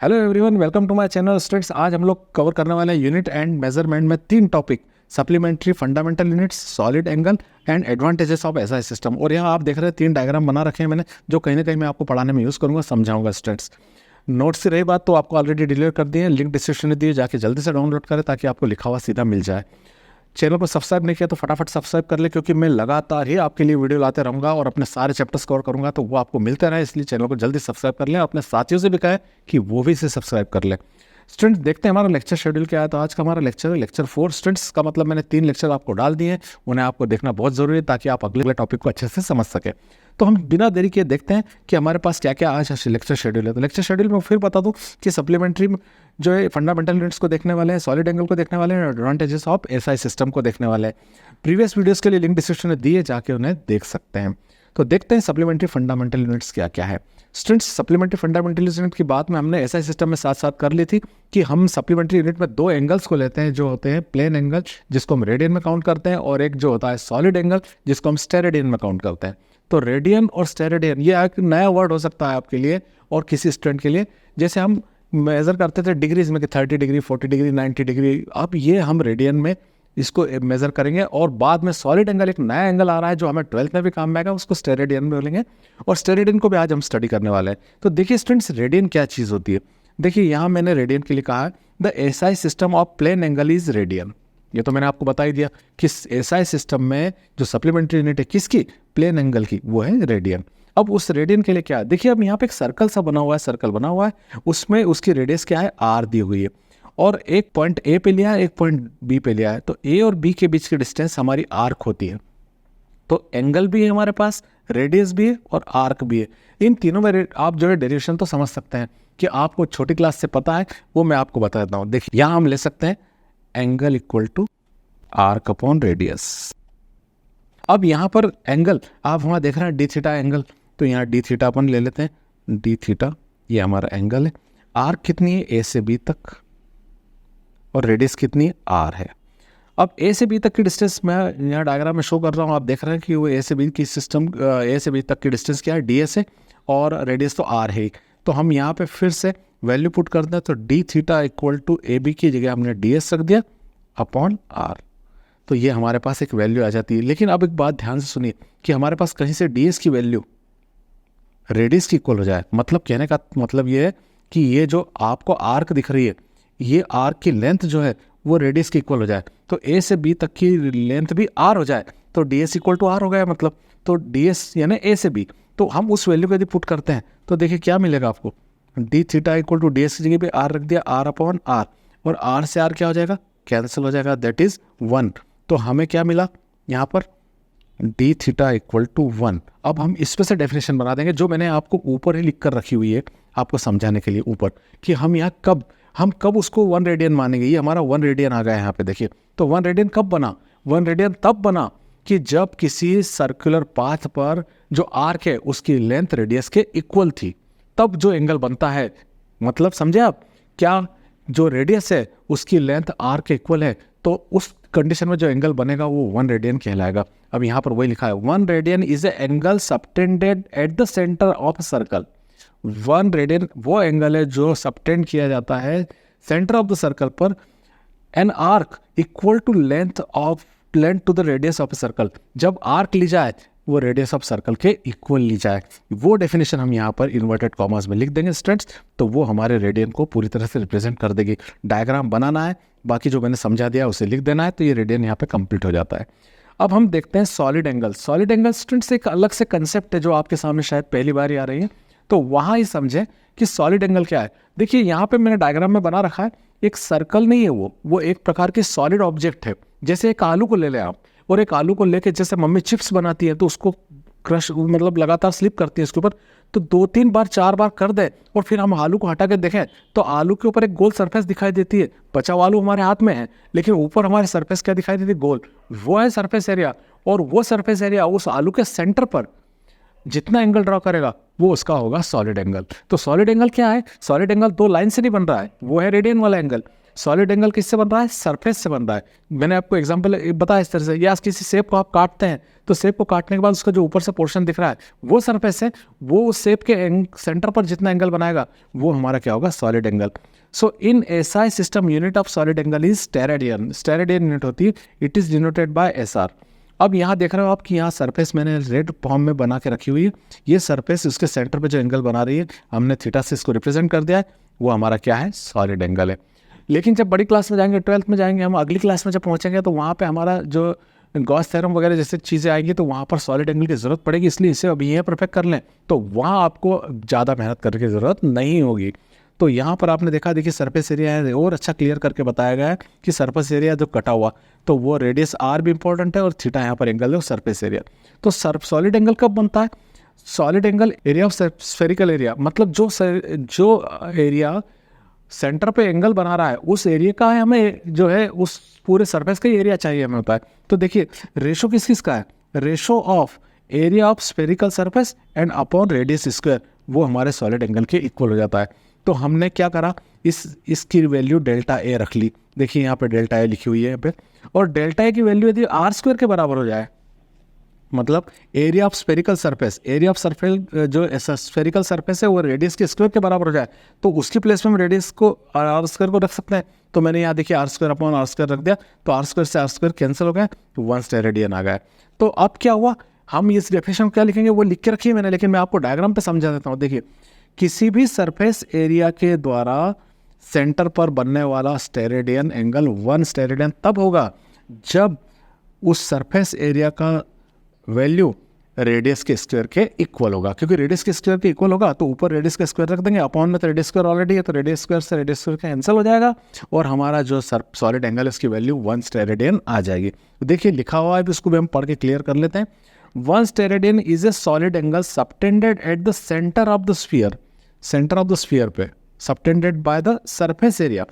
Hello everyone, welcome to my channel students. आज हम लोग कवर करने वाले हैं यूनिट एंड मेजरमेंट में 3 topic: supplementary, fundamental units, solid angle and advantages of SI system. और यहाँ आप देख रहे हैं 3 डायग्राम बना रखे हैं मैंने, जो कहीं ना कहीं मैं आपको पढ़ाने में यूज़ करूँगा, समझाऊंगा स्टूडेंट्स। नोट्स से रही बात तो आपको ऑलरेडी डिलीवर कर दिए हैं, लिंक डिस्क्रिप्शन में दिए, जाके जल्दी से डाउनलोड करें ताकि आपको लिखा हुआ सीधा मिल जाए। चैनल को सब्सक्राइब नहीं किया तो फटाफट सब्सक्राइब कर ले, क्योंकि मैं लगातार ही आपके लिए वीडियो लाते रहूँगा और अपने सारे चैप्टर्स कवर करूँगा, तो वो आपको मिलते रहे। इसलिए चैनल को जल्दी सब्सक्राइब कर लें, अपने साथियों से भी कहें कि वो भी इसे सब्सक्राइब कर लें। स्टूडेंट्स, देखते हैं हमारा लेक्चर शेड्यूल क्या है। तो आज का हमारा लेक्चर है लेक्चर 4। स्टूडेंट्स का मतलब मैंने 3 लेक्चर आपको डाल दिए हैं, उन्हें आपको देखना बहुत ज़रूरी है ताकि आप अगले टॉपिक को अच्छे से समझ सकें। तो हम बिना देरी के देखते हैं कि हमारे पास क्या क्या आज लेक्चर शेड्यूल है। तो लेक्चर शेड्यूल में फिर बता दूं कि सप्लीमेंट्री जो है फंडामेंटल यूनिट्स को देखने वाले हैं, सॉलिड एंगल को देखने वाले हैं, एडवांटेजेस ऑफ एसआई सिस्टम को देखने वाले हैं। प्रीवियस वीडियोस के लिए लिंक डिस्क्रिप्शन में दिए, जाके उन्हें देख सकते हैं। तो देखते हैं सप्लीमेंट्री फंडामेंटल यूनिट्स क्या क्या है। स्टूडेंट्स, सप्लीमेंट्री फंडामेंटल यूनिट की बात में हमने एसआई सिस्टम में साथ साथ कर ली थी कि हम सप्लीमेंट्री यूनिट में 2 एंगल्स को लेते हैं, जो होते हैं प्लेन एंगल जिसको हम रेडियन में काउंट करते हैं, और एक जो होता है सॉलिड एंगल जिसको हम स्टेरेडियन में काउंट करते हैं। तो रेडियन और स्टेरेडियन ये एक नया वर्ड हो सकता है आपके लिए और किसी स्टूडेंट के लिए। जैसे हम मेज़र करते थे डिग्रीज में कि 30 डिग्री, 40 डिग्री, 90 डिग्री, अब ये हम रेडियन में इसको मेज़र करेंगे। और बाद में सॉलिड एंगल एक नया एंगल आ रहा है जो हमें 12th में भी काम में आएगा, उसको स्टेरेडियन में बोलेंगे, और स्टेरेडियन को भी आज हम स्टडी करने वाले हैं। तो देखिए स्टूडेंट्स, रेडियन क्या चीज़ होती है। देखिए यहाँ मैंने रेडियन के लिए कहा है the SI system of plane angle is radian. ये तो मैंने आपको बता ही दिया कि एसआई सिस्टम में जो सप्लीमेंट्री यूनिट है किसकी, प्लेन एंगल की, वो है रेडियन। अब उस रेडियन के लिए क्या है, देखिए अब यहाँ पे एक सर्कल सा बना हुआ है, सर्कल बना हुआ है, उसमें उसकी रेडियस क्या है, आर दी हुई है, और एक पॉइंट ए पे लिया है, एक पॉइंट बी पे लिया है। तो ए और बी के बीच की डिस्टेंस हमारी आर्क होती है। तो एंगल भी है हमारे पास, रेडियस भी है और आर्क भी है। इन तीनों में आप जो है डेरिवेशन तो समझ सकते हैं कि आपको छोटी क्लास से पता है, वो मैं आपको बता देता हूँ। देखिए यहाँ हम ले सकते हैं angle equal to arc upon radius. अब यहाँ पर एंगल आप हमारा देख रहे हैं डी थीटा एंगल, तो यहाँ डी थीटा अपन ले लेते हैं, डी थीटा ये हमारा एंगल है। आर्क कितनी है, ए से बी तक, और रेडियस कितनी है, आर है। अब ए से बी तक की डिस्टेंस मैं यहाँ डायग्राम में शो कर रहा हूँ, आप देख रहे हैं कि वो ए से बी की सिस्टम, ए से बी तक की डिस्टेंस क्या है, डी एस है, और रेडियस तो आर है। तो हम यहाँ पे फिर से वैल्यू पुट करते हैं, तो D theta equal to A B की जगह हमने डी एस रख दिया अपॉन आर। तो ये हमारे पास एक वैल्यू आ जाती है। लेकिन अब एक बात ध्यान से सुनिए कि हमारे पास कहीं से डी एस की वैल्यू रेडियस की इक्वल हो जाए। मतलब कहने का मतलब ये है कि ये जो आपको आर्क दिख रही है, ये आर्क की लेंथ जो है वो रेडियस की इक्वल हो जाए। तो ए से बी तक की लेंथ भी आर हो जाए, तो D S equal to R हो गया। मतलब तो डी एस यानी ए से बी, तो हम उस वैल्यू को यदि पुट करते हैं तो देखिए क्या मिलेगा आपको, D theta equal to D S की जगह पे आर रख दिया, आर अपॉन आर, और आर से आर क्या हो जाएगा, कैंसिल हो जाएगा, दैट इज 1। तो हमें क्या मिला यहाँ पर, डी थीटा इक्वल टू 1। अब हम इस पर से डेफिनेशन बना देंगे, जो मैंने आपको ऊपर ही लिख कर रखी हुई है आपको समझाने के लिए ऊपर, कि हम यहाँ कब उसको 1 रेडियन मानेंगे। ये हमारा 1 रेडियन आ गया यहाँ पे, देखिए। तो 1 रेडियन कब बना, 1 रेडियन तब बना कि जब किसी सर्कुलर पाथ पर जो आर्क है उसकी लेंथ रेडियस के इक्वल थी, तब जो एंगल बनता है। मतलब समझे आप, क्या जो रेडियस है उसकी लेंथ आर्क के इक्वल है, तो उस कंडीशन में जो एंगल बनेगा वो 1 रेडियन कहलाएगा। अब यहाँ पर वही लिखा है, 1 radian is a angle subtended at the centre of circle. 1 radian वो एंगल है जो सबटेंड किया जाता है सेंटर ऑफ द सर्कल पर, an arc equal to length to the radius of a circle. जब आर्क ली जाए वो रेडियस ऑफ सर्कल के इक्वल ली जाए। वो डेफिनेशन हम यहाँ पर इन्वर्टेड कॉमास में लिख देंगे स्टूडेंट्स, तो वो हमारे रेडियन को पूरी तरह से रिप्रेजेंट कर देगी। डायग्राम बनाना है, बाकी जो मैंने समझा दिया उसे लिख देना है, तो ये रेडियन यहाँ पे कंप्लीट हो जाता है। अब हम देखते हैं solid angle. Solid angle students एक अलग से कंसेप्ट है जो आपके सामने शायद पहली बार ही आ रही है, तो वहाँ ही समझें कि सॉलिड एंगल क्या है। देखिए यहाँ पे मैंने डायग्राम में बना रखा है, एक सर्कल नहीं है वो एक प्रकार की सॉलिड ऑब्जेक्ट है। जैसे एक आलू को ले लें आप, और एक आलू को लेके जैसे मम्मी चिप्स बनाती है तो उसको क्रश मतलब लगातार स्लिप करती है इसके ऊपर, तो 2-3 बार 4 बार कर दे और फिर हम आलू को हटा के देखें तो आलू के ऊपर एक गोल सरफेस दिखाई देती है। बचा हुआ आलू हमारे हाथ में है, लेकिन ऊपर हमारे सरफेस क्या दिखाई देती है, गोल। वो है सरफेस एरिया, और वो सरफेस एरिया उस आलू के सेंटर पर जितना एंगल ड्रॉ करेगा वो उसका होगा सॉलिड एंगल। तो सॉलिड एंगल क्या है, सॉलिड एंगल 2 लाइन से नहीं बन रहा है, वो है रेडियन वाला एंगल। सॉलिड एंगल किससे बन रहा है? सरफेस से बन रहा है। मैंने आपको एग्जांपल बताया इस तरह से, या किसी शेप को आप काटते हैं तो शेप को काटने के बाद उसका जो ऊपर से पोर्शन दिख रहा है वो सरफेस है, वो उस शेप के सेंटर पर जितना एंगल बनाएगा वो हमारा क्या होगा? Solid angle. So in SI system unit of solid angle is steradian. Steradian unit होती है, it is denoted by SR. अब यहाँ देख रहे हो आप कि यहाँ सरफेस मैंने रेड फॉर्म में बना के रखी हुई है। ये सरफेस उसके सेंटर पे जो एंगल बना रही है हमने थीटा से इसको रिप्रेजेंट कर दिया है, वो हमारा क्या है? सॉलिड एंगल है। लेकिन जब बड़ी क्लास में जाएंगे, 12th में जाएंगे, हम अगली क्लास में जब पहुँचेंगे तो वहाँ पे हमारा जो गॉस थ्योरम वगैरह जैसे चीज़ें आएंगी तो वहाँ पर सॉलिड एंगल की ज़रूरत पड़ेगी, इसलिए इसे अभी यहाँ परफेक्ट कर लें तो वहाँ आपको ज़्यादा मेहनत करने की ज़रूरत नहीं होगी। तो यहाँ पर आपने देखा, देखिए सरफेस एरिया है और अच्छा क्लियर करके बताया गया है कि सरफेस एरिया जो कटा हुआ तो वो रेडियस आर भी इंपॉर्टेंट है और थीटा यहाँ पर एंगल है सरफेस एरिया। तो सॉलिड एंगल कब बनता है? Solid angle area of spherical area, मतलब जो एरिया सेंटर पे एंगल बना रहा है उस एरिया का है हमें जो है उस पूरे सरफेस का एरिया चाहिए हमें होता है। तो देखिए रेशो किस किस का है? Ratio of area of spherical surface and upon radius square, वो हमारे सॉलिड एंगल के इक्वल हो जाता है। तो हमने क्या करा, इसकी वैल्यू डेल्टा ए रख ली। देखिए यहाँ पे डेल्टा ए लिखी हुई है यहाँ पे, और डेल्टा ए की वैल्यू यदि आर स्क्वायर के बराबर हो जाए, मतलब area of spherical surface, area of surface जो स्फेरिकल सरफेस है वो रेडियस के स्क्वायर के बराबर हो जाए तो उसकी प्लेस में हम रेडियस को आर स्क्वायर को रख सकते हैं। तो मैंने यहाँ देखिए R square upon R square रख दिया, तो आर स्क्वायर से आर स्क्वायर कैंसिल हो गया, तो 1 स्टेरेडियन आ गया। तो अब क्या हुआ, हम इस डेफिनेशन क्या लिखेंगे वो लिख के रखिए मैंने, लेकिन मैं आपको डायग्राम पे समझा देता हूँ। देखिए किसी भी सरफेस एरिया के द्वारा सेंटर पर बनने वाला स्टेरेडियन एंगल 1 स्टेरेडियन तब होगा जब उस सरफेस एरिया का वैल्यू रेडियस के स्क्वायर के इक्वल होगा, क्योंकि रेडियस के स्क्वायर के इक्वल होगा तो ऊपर रेडियस का स्क्वायर रख देंगे, अपॉन में तो रेडियस स्क्वायर ऑलरेडी है तो रेडियस स्क्वायर से रेडियस स्क्वायर कैंसिल हो जाएगा और हमारा जो सॉलिड एंगल है उसकी वैल्यू 1 स्टेरेडियन आ जाएगी। तो देखिए लिखा हुआ है, इसको भी हम पढ़ के क्लियर कर लेते हैं। 1 steradian is a solid angle subtended at the centre of the sphere, centre of the sphere पे, subtended by the surface area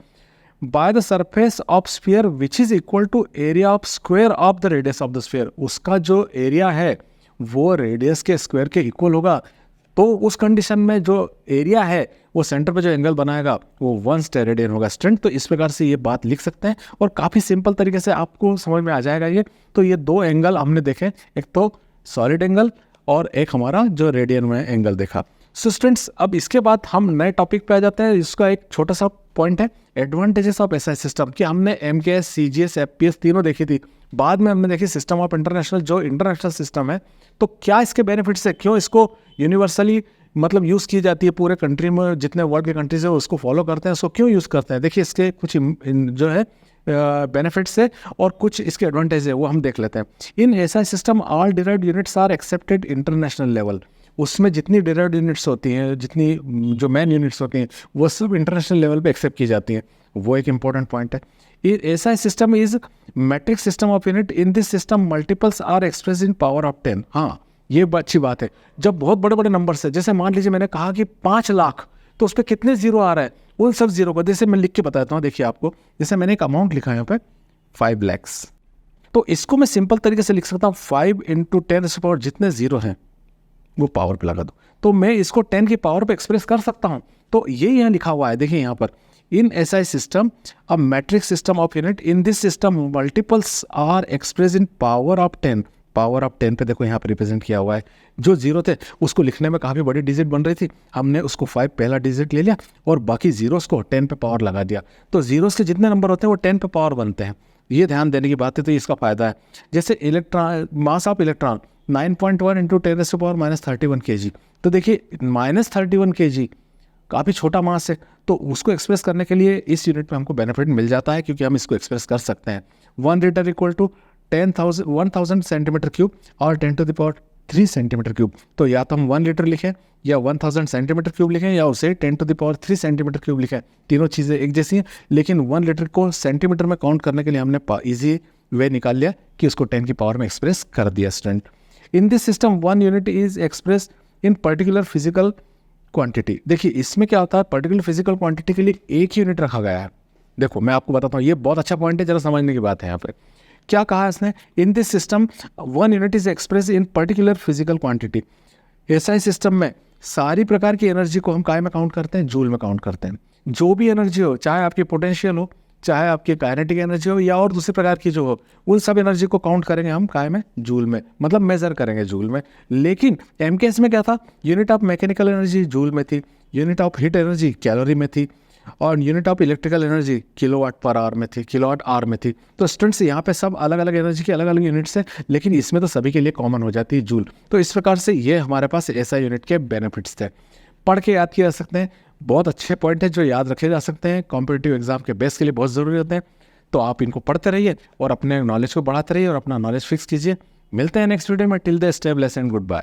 by the surface of sphere which is equal to area of square of the radius of the sphere. उसका जो area है वो radius के square के equal होगा, तो उस कंडीशन में जो एरिया है वो सेंटर पे जो एंगल बनाएगा वो 1 स्टेरेडियन होगा स्टूडेंट। तो इस प्रकार से ये बात लिख सकते हैं और काफ़ी सिंपल तरीके से आपको समझ में आ जाएगा ये। तो ये 2 एंगल हमने देखे, एक तो सॉलिड एंगल और एक हमारा जो रेडियन में एंगल देखा। सो स्टूडेंट्स अब इसके बाद हम नए टॉपिक पे आ जाते हैं। इसका एक छोटा सा पॉइंट है एडवांटेजेस ऑफ एसआई सिस्टम, कि हमने एमकेएस, सीजीएस, एफपीएस तीनों देखी थी, बाद में हमने देखी सिस्टम ऑफ इंटरनेशनल, जो इंटरनेशनल सिस्टम है। तो क्या इसके बेनिफिट्स है, क्यों इसको यूनिवर्सली मतलब यूज़ की जाती है, पूरे कंट्री में जितने वर्ल्ड के कंट्रीज है उसको फॉलो करते हैं, उसको क्यों यूज़ करते हैं। देखिए इसके कुछ जो है बेनिफिट्स है और कुछ इसके एडवांटेज है वो हम देख लेते हैं। In SI system all derived units are accepted international level. उसमें जितनी डिराइव्ड यूनिट्स होती हैं, जितनी जो मेन यूनिट्स होती हैं वो सब इंटरनेशनल लेवल पे एक्सेप्ट की जाती हैं, वो एक इंपॉर्टेंट पॉइंट है। SI system is matrix system of unit. In this system multiples are express in power of 10। हाँ ये अच्छी बात है, जब बहुत बड़े बड़े नंबर्स है, जैसे मान लीजिए मैंने कहा कि 5 लाख, तो उस पर कितने जीरो आ रहा है, उन सब जीरो को जैसे मैं लिख के बताता हूँ। देखिए आपको जैसे मैंने एक अमाउंट लिखा है यहाँ पे 5 lakhs, तो इसको मैं सिंपल तरीके से लिख सकता हूँ 5 × 10⁻, जितने जीरो हैं वो पावर पे लगा दो, तो मैं इसको 10 की पावर पे एक्सप्रेस कर सकता हूँ। तो ये यहाँ लिखा हुआ है, देखिए यहाँ पर in SI system a matrix system of unit, in this system multiples are express in power of 10। Power of 10 पे देखो यहाँ पर रिप्रेजेंट किया हुआ है, जो जीरो थे उसको लिखने में काफ़ी बड़ी डिजिट बन रही थी, हमने उसको 5 पहला डिजिट ले लिया और बाकी जीरोस को 10 पे पावर लगा दिया, तो जीरोस के जितने नंबर होते हैं वो 10 पे पावर बनते हैं। ये ध्यान देने की बात है, तो इसका फायदा है। जैसे electron, mass of electron 9.1 × 10⁻³ kg, तो देखिए -31 kg काफ़ी छोटा मास है, तो उसको एक्सप्रेस करने के लिए इस यूनिट में हमको बेनिफिट मिल जाता है, क्योंकि हम इसको एक्सप्रेस कर सकते हैं। 1 लीटर इक्वल टू 1000 cm³ और 10⁻³ cm³। तो या तो हम 1 लीटर लिखें या 1000 cm³ लिखें या उसे 10⁻³ cm³ लिखें, तीनों चीज़ें एक जैसी हैं, लेकिन 1 लीटर को सेंटीमीटर में काउंट करने के लिए हमने ईजी वे निकाल लिया कि उसको 10 की पावर में एक्सप्रेस कर दिया student. In this system 1 unit is express in particular physical quantity. देखिए इसमें क्या होता है, पर्टिकुलर फिजिकल क्वांटिटी के लिए एक यूनिट रखा गया है। देखो मैं आपको बताता हूँ, ये बहुत अच्छा पॉइंट है, जरा समझने की बात है। यहाँ पे क्या कहा इसने, इन this system 1 unit is express in particular physical quantity. SI system में सारी प्रकार की एनर्जी को हम काय में काउंट करते हैं, जूल में काउंट करते हैं। जो भी एनर्जी हो, चाहे आपकी पोटेंशियल हो, चाहे आपकी काइनेटिक एनर्जी हो या और दूसरी प्रकार की जो हो, उन सब एनर्जी को काउंट करेंगे हम काय में, जूल में, मतलब मेजर करेंगे जूल में। लेकिन एमकेएस में क्या था, unit of mechanical energy joule में थी, unit of heat energy calorie में थी, और unit of electrical energy kilowatt per hour में थी, किलोवाट आवर में थी। तो स्टूडेंट्स यहाँ पे सब अलग अलग एनर्जी की अलग अलग यूनिट्स है, लेकिन इसमें तो सभी के लिए कॉमन हो जाती है जूल। तो इस प्रकार से ये हमारे पास ऐसा यूनिट के बेनिफिट्स थे, पढ़ के याद किए जा सकते हैं। बहुत अच्छे पॉइंट है जो याद रखे जा सकते हैं, कॉम्पिटिटिव एग्जाम के बेस के लिए बहुत ज़रूरी होते हैं। तो आप इनको पढ़ते रहिए और अपने नॉलेज को बढ़ाते रहिए और अपना नॉलेज फिक्स कीजिए। मिलते हैं नेक्स्ट वीडियो में। Till then stay blessed and good bye.